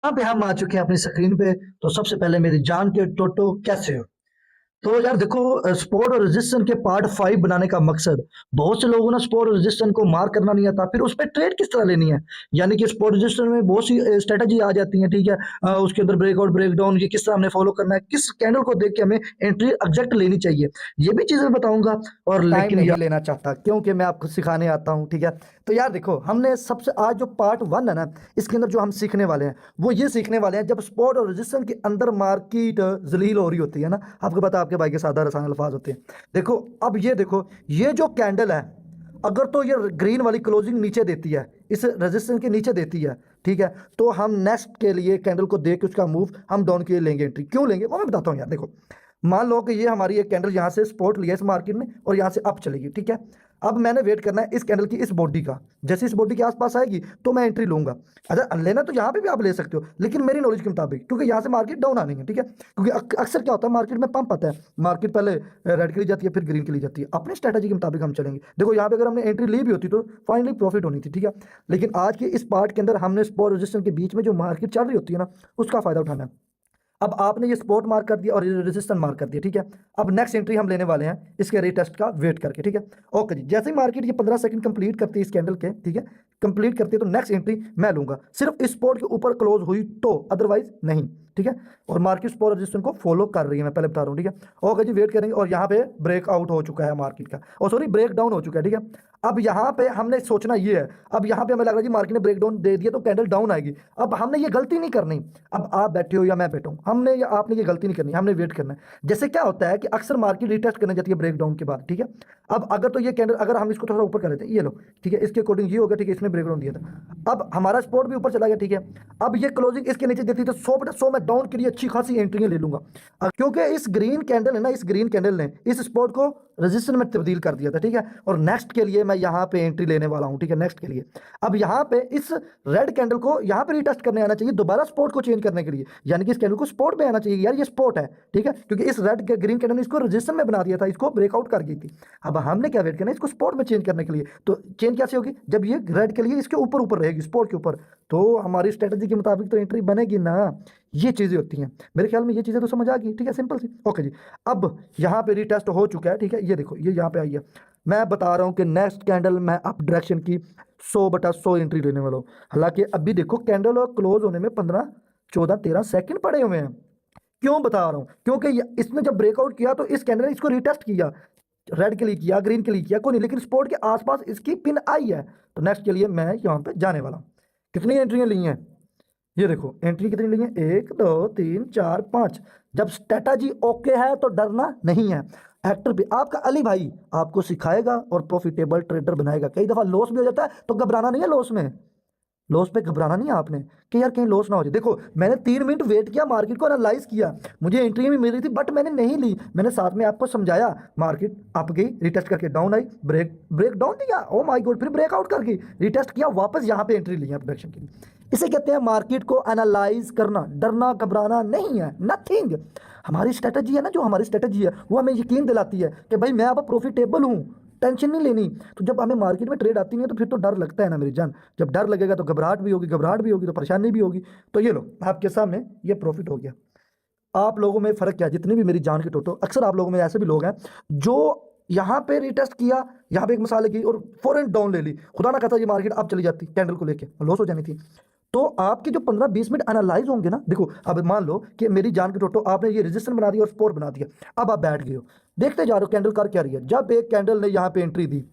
यहाँ पे हम आ चुके हैं अपनी स्क्रीन पे। तो सबसे पहले मेरी जान के टोटो कैसे हो। तो यार देखो, स्पोर्ट और रेजिस्टेंस के पार्ट 5 बनाने का मकसद, बहुत से लोगों ने स्पोर्ट और रेजिस्टेंस को मार करना नहीं आता, फिर उस पे ट्रेड किस तरह लेनी है। यानी कि स्पोर्ट रेजिस्टेंस में बहुत सी स्ट्रेटजी आ जाती है, ठीक है। उसके अंदर ब्रेकआउट ब्रेकडाउन ये किस तरह हमने फॉलो करना है, किस कैंडल को देख के हमें एंट्री एग्जैक्ट लेनी चाहिए, ये भी चीजें बताऊंगा। और टाइम लेकिन नहीं यार लेना चाहता क्योंकि मैं आपको सिखाने आता हूँ, ठीक है। तो यार देखो, हमने सबसे आज जो पार्ट 1 है ना, इसके अंदर जो हम सीखने वाले हैं वो ये सीखने वाले हैं, जब स्पॉट और रेजिस्टेंस के अंदर मार्केट जलील हो रही होती है ना, आपको पता है आपके भाई के सादा आसान अल्फाज होते हैं। देखो, अब ये देखो, ये जो कैंडल है, अगर तो ये ग्रीन वाली क्लोजिंग नीचे देती है, इस रेजिस्टेंस के नीचे देती है, ठीक है, तो हम नेक्स्ट के लिए कैंडल को देख के उसका मूव हम डाउन के लिए लेंगे। एंट्री क्यों लेंगे वो मैं बताता हूँ यार। देखो, मान लो कि ये हमारी एक कैंडल यहाँ से सपोर्ट लिया इस मार्केट में और यहाँ से अप चलेगी, ठीक है। अब मैंने वेट करना है इस कैंडल की इस बॉडी का, जैसे इस बॉडी के आसपास आएगी तो मैं एंट्री लूंगा। अगर लेना तो यहाँ पे भी आप ले सकते हो, लेकिन मेरी नॉलेज के मुताबिक, क्योंकि यहाँ से मार्केट डाउन आनी है, ठीक है। क्योंकि अक्सर क्या होता है मार्केट में पंप आता है, मार्केट पहले रेड के लिए जाती है फिर ग्रीन के लिए जाती है, अपनी स्ट्रैटेजी के मुताबिक हम चलेंगे। देखो, यहाँ पे अगर हमने एंट्री ली भी होती तो फाइनली प्रॉफिट होनी थी, ठीक है। लेकिन आज के इस पार्ट के अंदर हमने सपोर्ट रेजिस्टेंस के बीच में जो मार्केट चल रही होती है ना, उसका फायदा उठाना है। अब आपने ये सपोर्ट मार्क कर दिया और ये रेजिस्टेंस मार्क कर दिया, ठीक है। अब नेक्स्ट एंट्री हम लेने वाले हैं इसके रीटेस्ट का वेट करके, ठीक है। ओके जी, जैसे ही मार्केट ये 15 सेकंड कंप्लीट करती है इस कैंडल के, ठीक है, कंप्लीट करती है, तो नेक्स्ट एंट्री मैं लूंगा सिर्फ इस सपोर्ट के ऊपर क्लोज हुई तो, अदरवाइज नहीं, ठीक है। और मार्केट सपोर्ट रेजिस्टेंस को फॉलो कर रही है, मैं पहले बता रहा हूँ, ठीक है। ओके जी, वेट करेंगे। और यहाँ पे ब्रेकआउट हो चुका है मार्केट का, और सॉरी ब्रेक डाउन हो चुका है, ठीक है। अब यहाँ पे हमने सोचना ये है, अब यहाँ पे हमें लग रहा है जी मार्केट ने ब्रेक डाउन दे दिया तो कैंडल डाउन आएगी। अब हमने ये गलती नहीं करनी, अब आप बैठे हो या मैं बैठा हूँ, हमने या आपने ये गलती नहीं करनी, हमने वेट करना है। जैसे क्या होता है कि अक्सर मार्केट रिटेस्ट करने जाती है ब्रेक डाउन के बाद, ठीक है। अब अगर तो ये कैंडल, अगर हम इसको थोड़ा ऊपर कर लेते हैं, ये लो, ठीक है, इसके अकॉर्डिंग ये हो गया, ठीक है, इसने ब्रेक डाउन दिया था। अब हमारा स्पॉट भी ऊपर चला गया, ठीक है। अब ये क्लोजिंग इसके नीचे देती तो 100/100 मैं डाउन के लिए अच्छी खासी एंट्री ले लूंगा। क्योंकि इस ग्रीन कैंडल है ना, इस ग्रीन कैंडल ने इस स्पॉट को रेजिस्टेंस में तब्दील कर दिया था, ठीक है। और नेक्स्ट के लिए मैं यहाँ पे एंट्री लेने वाला हूँ, ठीक है, नेक्स्ट के लिए। अब यहाँ पे इस रेड कैंडल को यहाँ पे रिटेस्ट करने आना चाहिए दोबारा स्पॉट को चेंज करने के लिए, यानी कि इस कैंडल को स्पॉट में आना चाहिए, यार ये स्पॉट है, ठीक है, क्योंकि इस रेड ग्रीन कैंडल ने इसको रेजिस्टेंस में बना दिया था, इसको ब्रेकआउट कर गई थी। अब हमने क्या वेट करना है इसको स्पॉट में चेंज करने के लिए। तो चेंज कैसे होगी, जब ये रेड के लिए इसके ऊपर ऊपर रहेगी स्पॉट के ऊपर, तो हमारी स्ट्रेटजी के मुताबिक तो एंट्री बनेगी ना। ये चीजें होती हैं, मेरे ख्याल में ये चीजें तो समझ आ गई, ठीक है, सिंपल सी। ओके जी, अब यहाँ पे रिटेस्ट हो चुका है, ठीक है, ये देखो ये यहाँ पे आई है। मैं बता रहा हूँ कि नेक्स्ट कैंडल मैं अप डायरेक्शन की 100/100 एंट्री लेने वाला हूँ। हालांकि अभी देखो कैंडल और क्लोज होने में 15 14 13 सेकंड पड़े हुए हैं। क्यों बता रहा हूँ, क्योंकि इसने जब ब्रेकआउट किया तो इस कैंडल ने इसको रिटेस्ट किया, रेड के लिए किया, ग्रीन के लिए किया, कोई नहीं, लेकिन स्पोर्ट के आसपास इसकी पिन आई है। तो नेक्स्ट के लिए मैं यहाँ पे जाने वाला हूँ। कितनी एंट्रियां ली हैं, ये देखो एंट्री कितनी ली है, 1 2 3 4 5। जब स्ट्रेटजी ओके है तो डरना नहीं है। एक्टर भी आपका अली भाई आपको सिखाएगा और प्रॉफिटेबल ट्रेडर बनाएगा। कई दफा लॉस भी हो जाता है तो घबराना नहीं है, लॉस में, लॉस पे घबराना नहीं है आपने कि यार कहीं लॉस ना हो जाए। देखो, मैंने 3 मिनट वेट किया, मार्केट को एनालाइज किया, मुझे एंट्री भी मिल रही थी बट मैंने नहीं ली। मैंने साथ में आपको समझाया, मार्केट अप गई, रिटेस्ट करके डाउन आई, ब्रेक ब्रेक डाउन दिया, ओ माय गॉड, फिर ब्रेकआउट कर गई, रिटेस्ट किया, वापस यहाँ पे एंट्री ली है प्रोडक्शन के लिए। इसे कहते हैं मार्केट को एनालाइज करना, डरना घबराना नहीं है, नथिंग। हमारी स्ट्रेटजी है ना, जो हमारी स्ट्रेटजी है वो हमें यकीन दिलाती है कि भाई मैं अब प्रॉफिटेबल हूँ, टेंशन नहीं लेनी। तो जब हमें मार्केट में ट्रेड आती नहीं है तो फिर तो डर लगता है ना मेरी जान। जब डर लगेगा तो घबराहट भी होगी, घबराहट भी होगी तो परेशानी भी होगी। तो ये लो आपके सामने ये प्रॉफिट हो गया। आप लोगों में फर्क क्या है, जितनी भी मेरी जान की टोटो, अक्सर आप लोगों में ऐसे भी लोग हैं जो यहाँ पे रिटेस्ट किया, यहाँ पे एक मिसाल की और फौरन डाउन ले ली, खुदा ना कहता ये मार्केट अब चली जाती कैंडल को लेके लॉस हो जानी थी। तो आपके जो 15-20 मिनट एनालाइज होंगे ना, देखो अब मान लो कि मेरी जान की टोटो आपने ये रेजिस्टेंस बना दिया और सपोर्ट बना दिया, अब आप बैठ गए हो, देखते जा रहे हो कैंडल कर क्या रही है। जब एक कैंडल ने यहाँ पे एंट्री दी,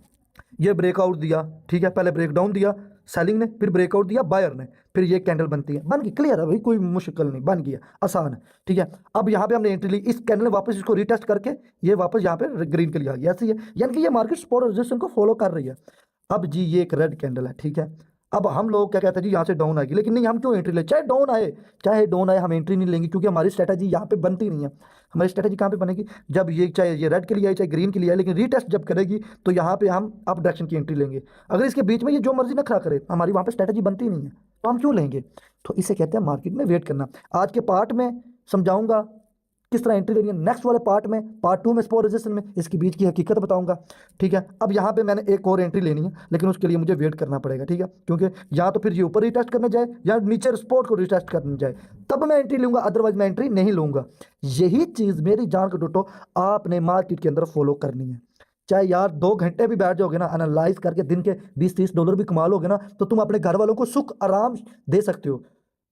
ये ब्रेकआउट दिया, ठीक है, पहले ब्रेक डाउन दिया सेलिंग ने, फिर ब्रेकआउट दिया बायर ने, फिर ये कैंडल बनती है, बन गई, क्लियर है भाई, कोई मुश्किल नहीं, बन गया, आसान है, ठीक है। अब यहाँ पे हमने एंट्री ली, इस कैंडल ने वापस इसको रिटेस्ट करके ये वापस यहाँ पे ग्रीन के लिए आ गया, ऐसी है, यानी कि ये मार्केट सपोर्ट और रेजिस्टेंस को फॉलो कर रही है। अब जी ये एक रेड कैंडल है, ठीक है। अब हम लोग क्या कहते हैं जी यहाँ से डाउन आएगी, लेकिन नहीं, हम क्यों एंट्री ले, चाहे डाउन आए हम एंट्री नहीं लेंगे, क्योंकि हमारी स्ट्रेटजी यहाँ पे बनती नहीं है। हमारी स्ट्रेटजी कहाँ पे बनेगी, जब ये चाहे ये रेड के लिए आए चाहे ग्रीन के लिए आए, लेकिन रीटेस्ट जब करेगी तो यहाँ पे हम अप डायरेक्शन की एंट्री लेंगे। अगर इसके बीच में ये जो मर्जी नखरा करे, हमारी वहाँ पे स्ट्रेटजी बनती नहीं है, तो हम क्यों लेंगे। तो इसे कहते हैं मार्केट में वेट करना। आज के पार्ट में समझाऊंगा किस तरह एंट्री लेनी है नेक्स्ट वाले पार्ट में, पार्ट 2 में सपोर्ट रेजिस्टेंस में इसके बीच की हकीकत बताऊंगा, ठीक है। अब यहाँ पे मैंने एक और एंट्री लेनी है, लेकिन उसके लिए मुझे वेट करना पड़ेगा, ठीक है, क्योंकि या तो फिर ये ऊपर रिटेस्ट करने जाए या नीचे सपोर्ट को रिटेस्ट करने जाए, तब मैं एंट्री लूंगा, अदरवाइज मैं एंट्री नहीं लूंगा। यही चीज़ मेरी जान के टूटो आपने मार्केट के अंदर फॉलो करनी है। चाहे यार 2 घंटे भी बैठ जाओगे ना, एनालाइज करके दिन के $20-30 भी कमा लोगे ना, तो तुम अपने घर वालों को सुख आराम दे सकते हो।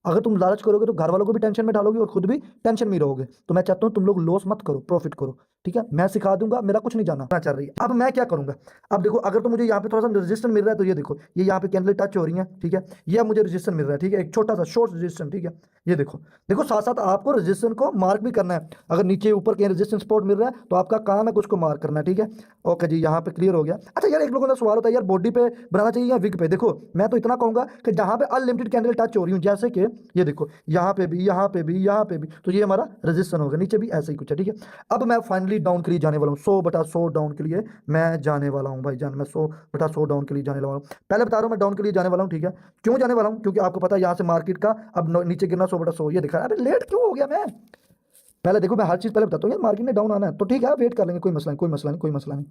अगर तुम लालच करोगे तो घर वालों को भी टेंशन में डालोगे और खुद भी टेंशन में रहोगे। तो मैं चाहता हूँ तुम लोग लॉस मत करो, प्रॉफिट करो, ठीक है। मैं सिखा दूंगा, मेरा कुछ नहीं जानना चल रही है। अब मैं क्या करूंगा, अब देखो अगर तो मुझे यहाँ पे थोड़ा सा रेजिस्टेंस मिल रहा है, तो ये देखो ये यहाँ पे कैंडल टच हो रही है, ठीक है, ये अब मुझे रेजिस्टेंस मिल रहा है, ठीक है, एक छोटा सा शॉर्ट रेजिस्टेंस, ठीक है। ये देखो देखो साथ साथ आपको रेजिस्टेंस को मार्क भी करना है। अगर नीचे ऊपर कहीं रेजिस्टेंस सपोर्ट मिल रहा है तो आपका काम है उसको मार्क करना है, ठीक है। ओके जी, यहाँ पे क्लियर हो गया। अच्छा यार एक लोगों का सवाल होता है यार बॉडी पे बनाना चाहिए या विग पे। देखो मैं तो इतना कहूंगा कि जहाँ पे अनलिमिटेड कैंडल टच हो रही हूँ, जैसे कि ये देखो यहाँ पे भी, यहाँ पे भी, यहाँ पे भी, तो ये हमारा रेजिस्टेंस होगा, नीचे भी ऐसा ही कुछ है, ठीक है। अब मैं फाइनली डाउन के लिए जाने वाला हूँ, 100/100 डाउन के लिए मैं जाने वाला हूँ भाईजान, मैं 100/100 डाउन के लिए जाने वाला हूँ। पहले बता रहा हूँ मैं डाउन के लिए जाने वाला हूँ, ठीक है। क्यों जाने वाला हूँ, क्योंकि आपको पता है यहाँ से मार्केट का अब नीचे गिरना 100/100 ये दिखा रहा है। अबे लेट क्यों हो गया मैं, पहले देखो मैं हर चीज़ पहले बताता हूँ यार, मार्केट ने डाउन आना है तो ठीक है वेट कर लेंगे, कोई मसला नहीं, कोई मसला नहीं, कोई मसला नहीं।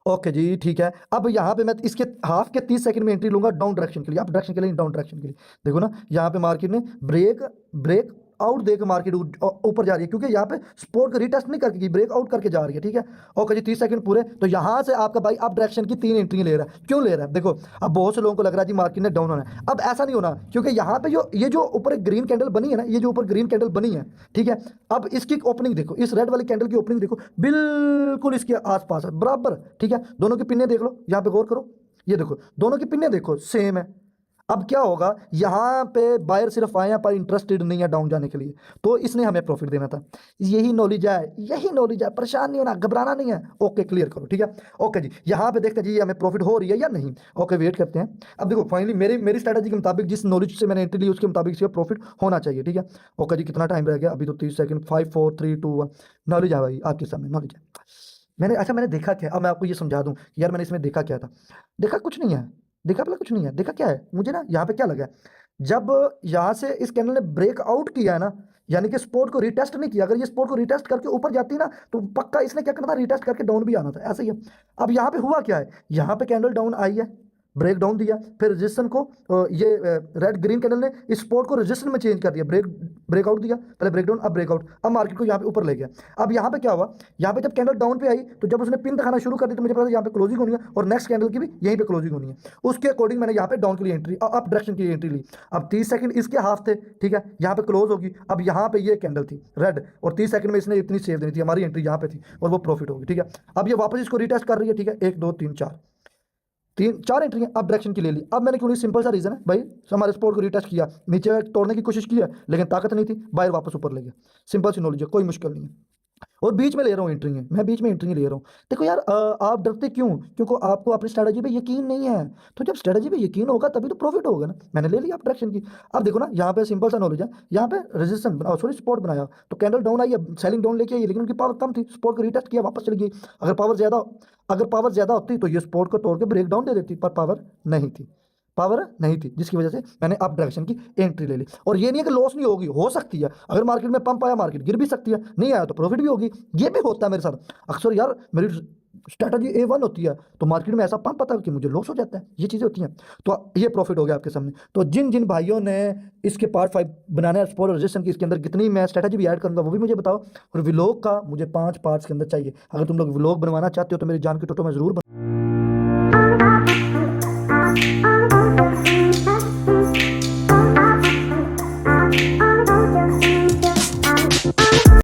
ओके जी ठीक है। अब यहाँ पे मैं इसके हाफ के 30 सेकंड में एंट्री लूंगा डाउन डायरेक्शन के लिए, अप डायरेक्शन के लिए, डाउन डायरेक्शन के लिए। देखो ना यहाँ पे मार्केट ने ब्रेक आउट देकर मार्केट ऊपर जा रही है, क्योंकि यहाँ पे सपोर्ट को रिटेस्ट नहीं करके ब्रेक आउट करके जा रही है, ठीक है। ओके जी 30 सेकंड पूरे। तो यहाँ से आपका भाई अप डायरेक्शन की 3 एंट्री ले रहा है। क्यों ले रहा है, देखो अब बहुत से लोगों को लग रहा है जी मार्केट ने डाउन होना है। अब ऐसा नहीं होना, क्योंकि यहाँ पे ये जो ऊपर एक ग्रीन कैंडल बनी है ना, ये जो ऊपर ग्रीन कैंडल बनी है, ठीक है। अब इसकी ओपनिंग देखो, इस रेड वाली कैंडल की ओपनिंग देखो, बिल्कुल इसके आसपास है बराबर, ठीक है। दोनों की पिन्ने देख लो, यहाँ पे गौर करो, ये देखो दोनों की पिन्ने देखो सेम है। अब क्या होगा, यहाँ पे बायर सिर्फ आए हैं पर इंटरेस्टेड नहीं है डाउन जाने के लिए, तो इसने हमें प्रॉफिट देना था। यही नॉलेज है, यही नॉलेज है, परेशान नहीं होना, घबराना नहीं है। ओके क्लियर करो, ठीक है। ओके जी यहाँ पे देखते हैं जी हमें प्रॉफिट हो रही है या नहीं। ओके वेट करते हैं। अब देखो फाइनली मेरी स्ट्रैटेजी के मुताबिक, जिस नॉलेज से मैंने एंट्री ली उसके मुताबिक इसका प्रॉफिट होना चाहिए, ठीक है। ओके जी कितना टाइम रह गया, अभी तो 30 सेकंड, 5 4 3 2 1। नॉलेज है भाई आपके सामने, नॉलेज है। मैंने देखा क्या, अब मैं आपको ये समझा दूं यार, मैंने इसमें देखा क्या था। देखा कुछ नहीं है, देखा भला कुछ नहीं है, देखा क्या है मुझे ना यहाँ पे क्या लगा, जब यहाँ से इस कैंडल ने ब्रेक आउट किया है ना, यानी कि सपोर्ट को रिटेस्ट नहीं किया, अगर ये सपोर्ट को रिटेस्ट करके ऊपर जाती ना तो पक्का इसने क्या करना था, रिटेस्ट करके डाउन भी आना था, ऐसा ही है। अब यहाँ पे हुआ क्या है, यहाँ पे कैंडल डाउन आई है, ब्रेक डाउन दिया, फिर रेजिस्टेंस को ये रेड ग्रीन कैंडल ने इस सपोर्ट को रेजिस्टेंस में चेंज कर दिया, ब्रेकआउट दिया, पहले ब्रेकडाउन अब ब्रेकआउट, अब मार्केट को यहाँ पे ऊपर ले गया। अब यहाँ पे क्या हुआ, यहाँ पे जब कैंडल डाउन पे आई तो जब उसने पिन दिखाना शुरू कर दी तो मुझे पता यहाँ पे क्लोजिंग होनी है और नेक्स्ट कैंडल की भी यहीं पे क्लोजिंग होनी है। उसके अकॉर्डिंग मैंने यहाँ पे डाउन के लिए एंट्री, अप डायरेक्शन की एंट्री ली। अब 30 सेकंड इसके हाफ थे, ठीक है, यहाँ पे क्लोज होगी। अब यहाँ पे ये कैंडल थी रेड और 30 सेकंड में इसने इतनी सेव देनी थी, हमारी एंट्री यहाँ पे थी और वो प्रॉफिट होगी, ठीक है। अब ये वापस इसको रिटेस्ट कर रही है, ठीक है, 1 2 3 4 4 एंट्री अब डायरेक्शन की ले ली। अब मैंने क्यों, सिंपल सा रीजन है भाई, हमारे स्पोर्ट को रिटेस्ट किया, नीचे तोड़ने की कोशिश की है लेकिन ताकत नहीं थी, बाहर वापस ऊपर ले गया, सिंपल सी नॉलेज है, कोई मुश्किल नहीं है। और बीच में ले रहा हूँ एंट्री है, मैं बीच में एंट्री ले रहा हूँ। देखो यार आप डरते क्यों, क्योंकि आपको अपनी स्ट्रैटेजी पे यकीन नहीं है। तो जब स्ट्रैटेजी पे यकीन होगा तभी तो प्रॉफिट होगा ना। मैंने ले लिया आप डायरेक्शन की। अब देखो ना यहाँ पे सिंपल सा नॉलेज है, यहाँ पे रेजिस्टेंस सॉरी सपोर्ट बनाया तो कैंडल डाउन आई है, सेलिंग डाउन लेके आई, लेकिन उनकी पावर कम थी, सपोर्ट को रिटेस्ट किया वापस चली गई। अगर पावर ज्यादा होती तो ये सपोर्ट को तोड़ के ब्रेक डाउन दे देती, पर पावर नहीं थी, जिसकी वजह से मैंने अप डायरेक्शन की एंट्री ले ली। और ये नहीं है कि लॉस नहीं होगी, हो सकती है, अगर मार्केट में पंप आया मार्केट गिर भी सकती है, नहीं आया तो प्रॉफिट भी होगी, ये भी होता है मेरे साथ अक्सर यार। मेरी स्ट्रैटेजी A1 होती है तो मार्केट में ऐसा पंप आता है कि मुझे लॉस हो जाता है, ये चीज़ें होती हैं। तो ये प्रॉफिट हो गया आपके सामने। तो जिन जिन भाइयों ने इसके पार्ट 5 बनाना है सपोर्ट रेजिस्टेंस की, इसके अंदर कितनी मैं स्ट्रैटेजी भी ऐड करूंगा वो भी मुझे बताओ। और व्लॉग का मुझे 5 पार्ट्स के अंदर चाहिए, अगर तुम लोग व्लॉग बनवाना चाहते हो तो मेरी जान के टोटो में जरूर